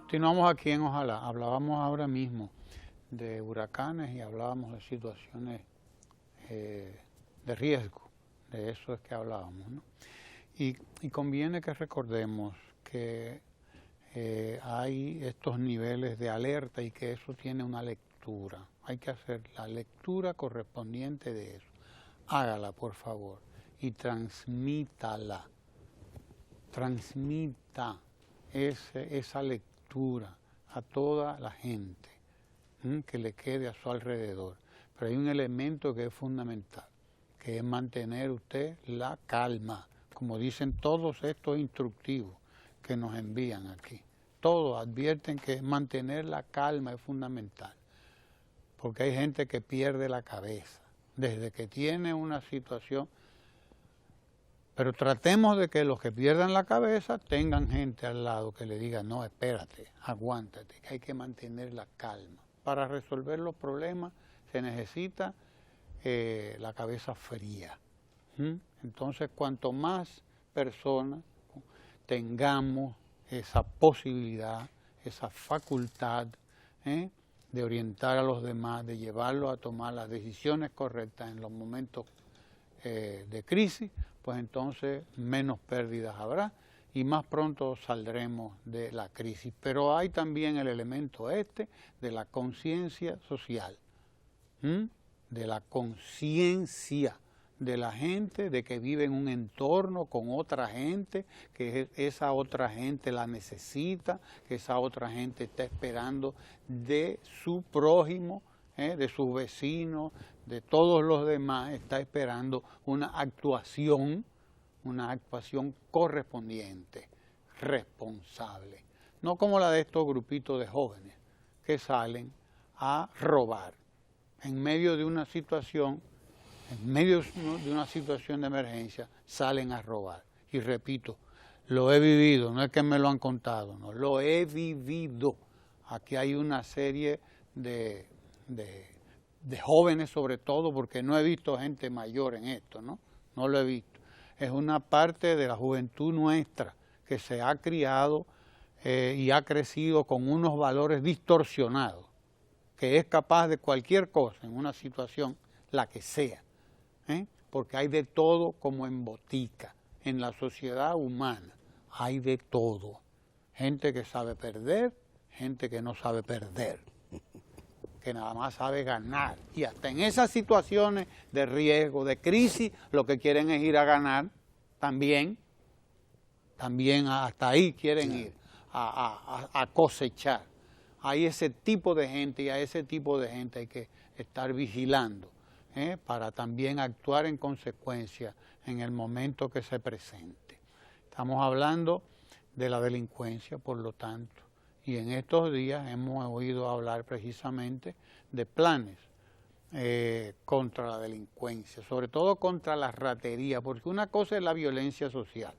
Continuamos aquí en Ojalá. Hablábamos ahora mismo de huracanes y hablábamos de situaciones de riesgo. De eso es que hablábamos, ¿no? Y conviene que recordemos que hay estos niveles de alerta y que eso tiene una lectura. Hay que hacer la lectura correspondiente de eso. Hágala, por favor, y transmítala. Transmita esa lectura a toda la gente que le quede a su alrededor. Pero hay un elemento que es fundamental, que es mantener usted la calma, como dicen todos estos instructivos que nos envían aquí. Todos advierten que mantener la calma es fundamental, porque hay gente que pierde la cabeza desde que tiene una situación. Pero tratemos de que los que pierdan la cabeza tengan gente al lado que le diga, no, espérate, aguántate, que hay que mantener la calma. Para resolver los problemas se necesita la cabeza fría. Entonces, cuanto más personas tengamos esa posibilidad, esa facultad de orientar a los demás, de llevarlos a tomar las decisiones correctas en los momentos de crisis, pues entonces menos pérdidas habrá y más pronto saldremos de la crisis. Pero hay también el elemento de la conciencia social, de la conciencia de la gente, de que vive en un entorno con otra gente, que esa otra gente la necesita, que esa otra gente está esperando de su prójimo, de sus vecinos, de todos los demás, está esperando una actuación correspondiente, responsable. No como la de estos grupitos de jóvenes que salen a robar en medio de una situación, de emergencia, salen a robar. Y repito, lo he vivido, no es que me lo han contado, no, lo he vivido. Aquí hay una serie de jóvenes sobre todo, porque no he visto gente mayor en esto, no lo he visto. Es una parte de la juventud nuestra que se ha criado y ha crecido con unos valores distorsionados, que es capaz de cualquier cosa en una situación, la que sea, porque hay de todo como en botica, en la sociedad humana hay de todo. Gente que sabe perder, gente que no sabe perder, que nada más sabe ganar. Y hasta en esas situaciones de riesgo, de crisis, lo que quieren es ir a ganar también hasta ahí quieren ir, a cosechar. Hay ese tipo de gente y a ese tipo de gente hay que estar vigilando para también actuar en consecuencia en el momento que se presente. Estamos hablando de la delincuencia, por lo tanto. Y en estos días hemos oído hablar precisamente de planes contra la delincuencia, sobre todo contra la ratería, porque una cosa es la violencia social,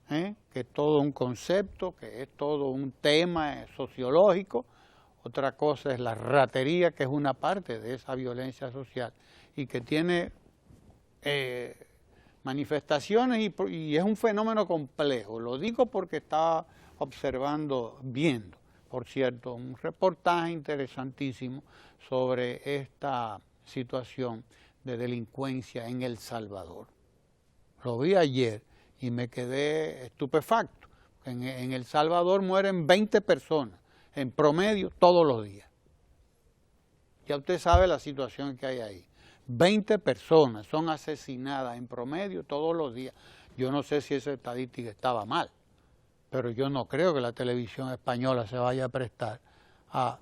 que es todo un concepto, que es todo un tema sociológico. Otra cosa es la ratería, que es una parte de esa violencia social y que tiene manifestaciones y es un fenómeno complejo. Lo digo porque estaba viendo, por cierto, un reportaje interesantísimo sobre esta situación de delincuencia en El Salvador. Lo vi ayer y me quedé estupefacto. En El Salvador mueren 20 personas en promedio todos los días. Ya usted sabe la situación que hay ahí. 20 personas son asesinadas en promedio todos los días. Yo no sé si esa estadística estaba mal, pero yo no creo que la televisión española se vaya a prestar a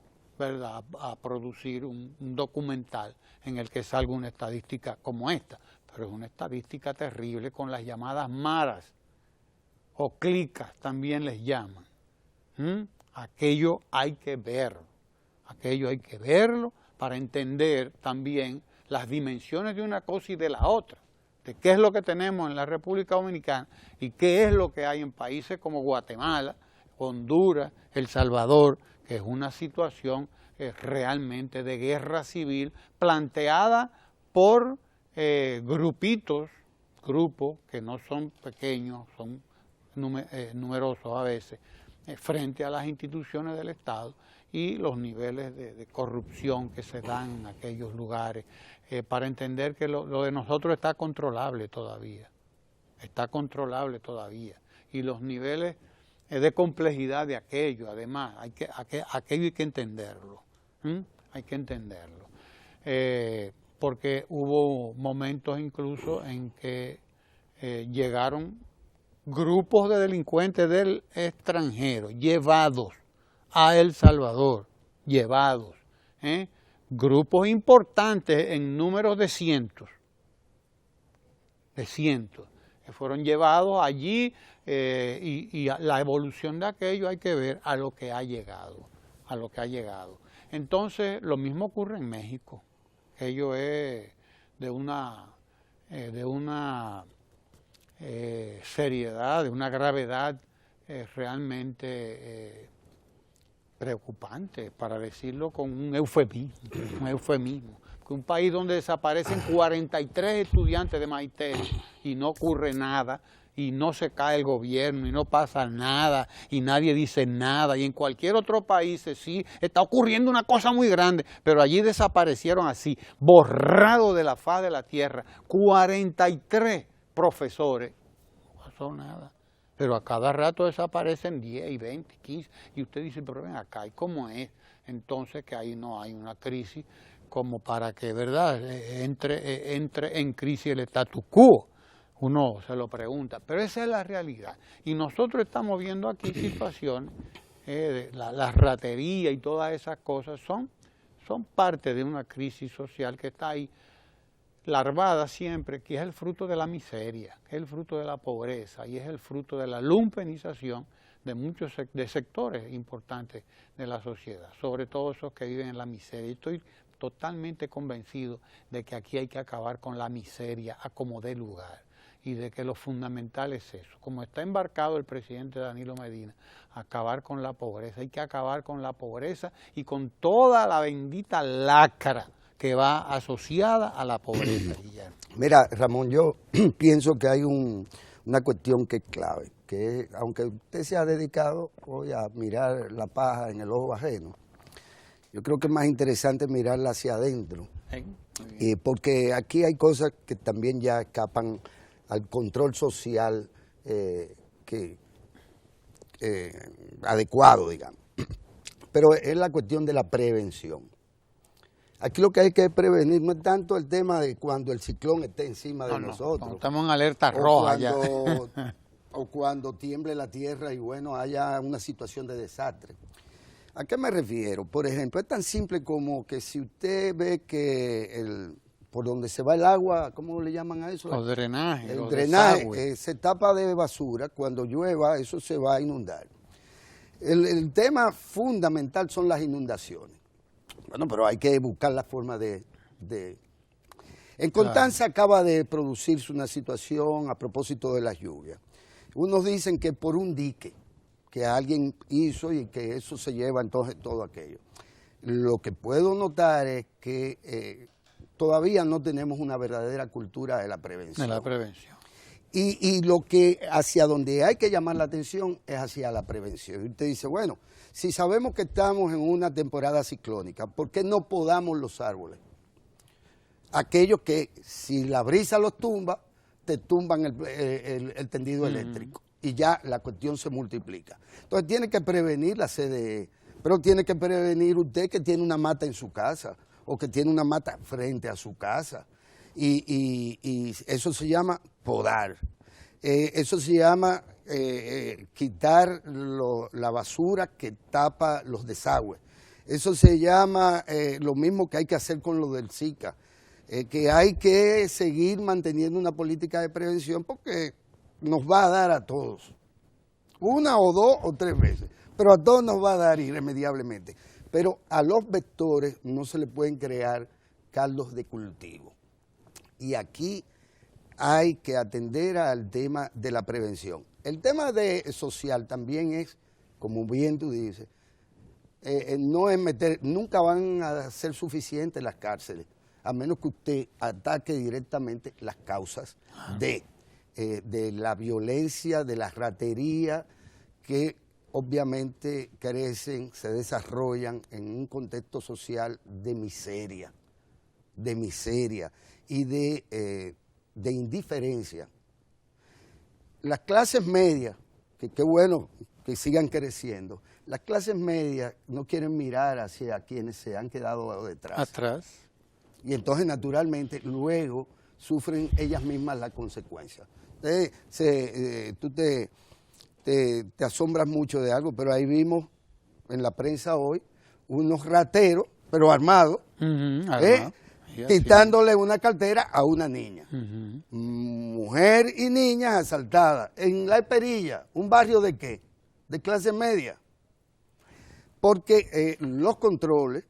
producir un documental en el que salga una estadística como esta. Pero es una estadística terrible con las llamadas maras, o clicas también les llaman. Aquello hay que verlo para entender también las dimensiones de una cosa y de la otra, de qué es lo que tenemos en la República Dominicana y qué es lo que hay en países como Guatemala, Honduras, El Salvador, que es una situación realmente de guerra civil planteada por grupos que no son pequeños, son numerosos a veces, frente a las instituciones del Estado y los niveles de corrupción que se dan en aquellos lugares, para entender que lo de nosotros está controlable todavía, y los niveles de complejidad de aquello, además, aquello hay que entenderlo, hay que entenderlo, porque hubo momentos incluso en que llegaron grupos de delincuentes del extranjero, llevados a El Salvador, grupos importantes en números de cientos, que fueron llevados allí, y la evolución de aquello hay que ver a lo que ha llegado, Entonces, lo mismo ocurre en México. Ello es de una seriedad, de una gravedad realmente preocupante, para decirlo con un eufemismo. Un país donde desaparecen 43 estudiantes de magisterio y no ocurre nada, y no se cae el gobierno, y no pasa nada, y nadie dice nada, y en cualquier otro país sí está ocurriendo una cosa muy grande, pero allí desaparecieron así, borrados de la faz de la tierra, 43 profesores, no pasó nada. Pero a cada rato desaparecen 10 y 20, 15, y usted dice, pero ven acá, ¿y cómo es? Entonces que ahí no hay una crisis como para que, ¿verdad?, entre en crisis el status quo. Uno se lo pregunta, pero esa es la realidad. Y nosotros estamos viendo aquí situaciones, la ratería y todas esas cosas son parte de una crisis social que está ahí, larvada siempre, que es el fruto de la miseria, que es el fruto de la pobreza y es el fruto de la lumpenización de muchos sectores importantes de la sociedad, sobre todo esos que viven en la miseria. Y estoy totalmente convencido de que aquí hay que acabar con la miseria a como dé lugar, y de que lo fundamental es eso. Como está embarcado el presidente Danilo Medina, acabar con la pobreza. Hay que acabar con la pobreza y con toda la bendita lacra que va asociada a la pobreza. Mira, Ramón, yo pienso que hay una cuestión que es clave, que es, aunque usted se ha dedicado hoy a mirar la paja en el ojo ajeno, yo creo que es más interesante mirarla hacia adentro, porque aquí hay cosas que también ya escapan al control social adecuado, digamos. Pero es la cuestión de la prevención. Aquí lo que hay que prevenir no es tanto el tema de cuando el ciclón esté encima de nosotros. Estamos en alerta roja ya. O cuando tiemble la tierra y bueno, haya una situación de desastre. ¿A qué me refiero? Por ejemplo, es tan simple como que si usted ve que por donde se va el agua, ¿cómo le llaman a eso? Los drenajes. El drenaje se tapa de basura, cuando llueva eso se va a inundar. El tema fundamental son las inundaciones. Bueno, pero hay que buscar la forma de... En Constanza acaba de producirse una situación a propósito de las lluvias. Unos dicen que por un dique que alguien hizo y que eso se lleva entonces todo aquello. Lo que puedo notar es que todavía no tenemos una verdadera cultura de la prevención. De la prevención. Y lo que hacia donde hay que llamar la atención es hacia la prevención. Y usted dice, bueno, si sabemos que estamos en una temporada ciclónica, ¿por qué no podamos los árboles? Aquellos que si la brisa los tumba, te tumban el tendido eléctrico y ya la cuestión se multiplica. Entonces tiene que prevenir la CDE, pero tiene que prevenir usted que tiene una mata en su casa o que tiene una mata frente a su casa. Y eso se llama podar, eso se llama quitar la basura que tapa los desagües, eso se llama lo mismo que hay que hacer con lo del Zika, que hay que seguir manteniendo una política de prevención porque nos va a dar a todos, una o dos o tres veces, pero a todos nos va a dar irremediablemente, pero a los vectores no se le pueden crear caldos de cultivo. Y aquí hay que atender al tema de la prevención. El tema social también es, como bien tú dices, no es nunca van a ser suficientes las cárceles, a menos que usted ataque directamente las causas de la violencia, de la ratería, que obviamente crecen, se desarrollan en un contexto social de miseria y de indiferencia. Las clases medias, que qué bueno que sigan creciendo, las clases medias no quieren mirar hacia quienes se han quedado detrás. Y entonces, naturalmente, luego sufren ellas mismas la consecuencia. Tú te asombras mucho de algo, pero ahí vimos en la prensa hoy unos rateros, pero armados, quitándole una cartera a una niña. Mujer y niñas asaltadas en La Esperilla, ¿un barrio de qué? De clase media. Porque los controles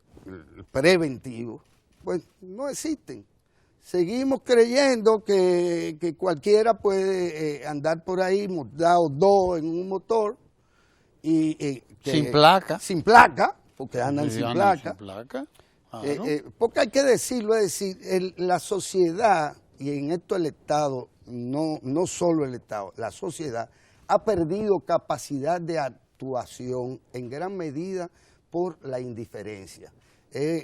preventivos, pues no existen. Seguimos creyendo que cualquiera puede andar por ahí montado dos en un motor y sin placa. Sin placa, porque andan sin placa. Sin placa. Porque hay que decirlo, es decir, la sociedad, y en esto el Estado, no solo el Estado, la sociedad ha perdido capacidad de actuación en gran medida por la indiferencia.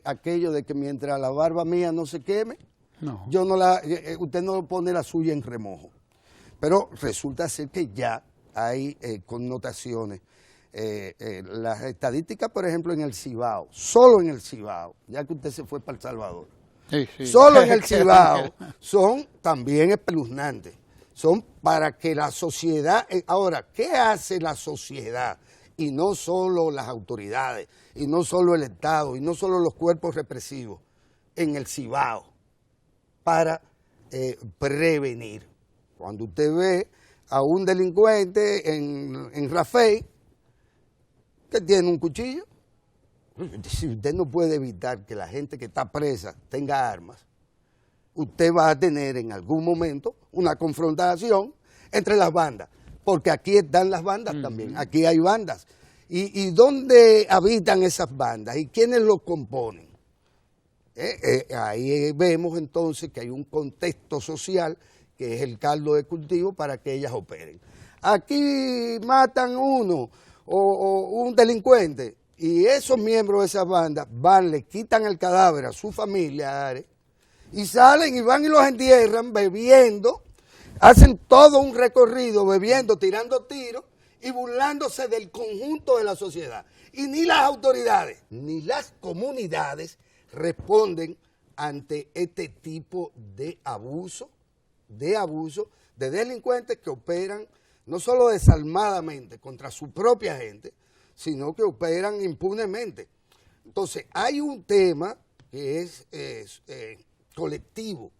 Aquello de que mientras la barba mía no se queme, usted no pone la suya en remojo. Pero resulta ser que ya hay connotaciones. Las estadísticas, por ejemplo, en el Cibao, solo en el Cibao, ya que usted se fue para El Salvador, solo en el Cibao son también espeluznantes. Son para que la sociedad... Ahora, ¿qué hace la sociedad? Y no solo las autoridades, y no solo el Estado, y no solo los cuerpos represivos, en el Cibao, para prevenir. Cuando usted ve a un delincuente en Rafey, que tiene un cuchillo, si usted no puede evitar que la gente que está presa tenga armas, usted va a tener en algún momento una confrontación entre las bandas, porque aquí están las bandas también, aquí hay bandas. ¿Y dónde habitan esas bandas? ¿Y quiénes lo componen? Ahí vemos entonces que hay un contexto social que es el caldo de cultivo para que ellas operen. Aquí matan uno o un delincuente y esos miembros de esas bandas van, le quitan el cadáver a sus familiares y salen y van y los entierran bebiendo, hacen todo un recorrido bebiendo, tirando tiros y burlándose del conjunto de la sociedad. Y ni las autoridades ni las comunidades responden ante este tipo de abuso, de delincuentes que operan no solo desalmadamente contra su propia gente, sino que operan impunemente. Entonces, hay un tema que es colectivo,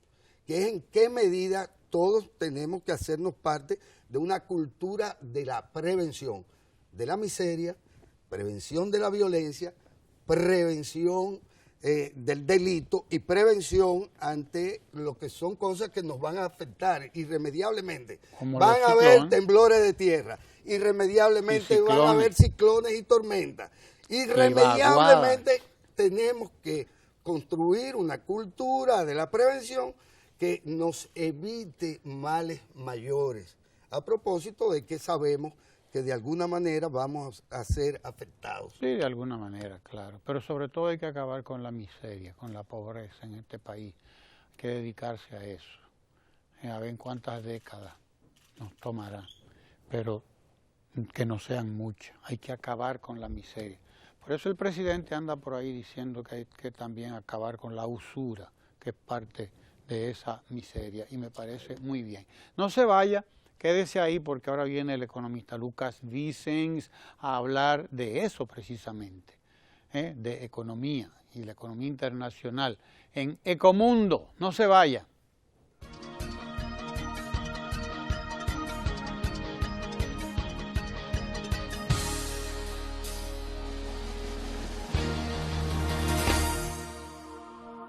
que es en qué medida todos tenemos que hacernos parte de una cultura de la prevención de la miseria, prevención de la violencia, prevención del delito y prevención ante lo que son cosas que nos van a afectar irremediablemente. Van a haber temblores de tierra, irremediablemente van a haber ciclones y tormentas, irremediablemente tenemos que construir una cultura de la prevención que nos evite males mayores, a propósito de que sabemos que de alguna manera vamos a ser afectados. Sí, de alguna manera, claro. Pero sobre todo hay que acabar con la miseria, con la pobreza en este país. Hay que dedicarse a eso. A ver en cuántas décadas nos tomará. Pero que no sean muchas. Hay que acabar con la miseria. Por eso el presidente anda por ahí diciendo que hay que también acabar con la usura, que es parte de esa miseria. Y me parece muy bien. No se vaya. Quédese ahí porque ahora viene el economista Lucas Vicens a hablar de eso precisamente, de economía y la economía internacional en Ecomundo. No se vaya.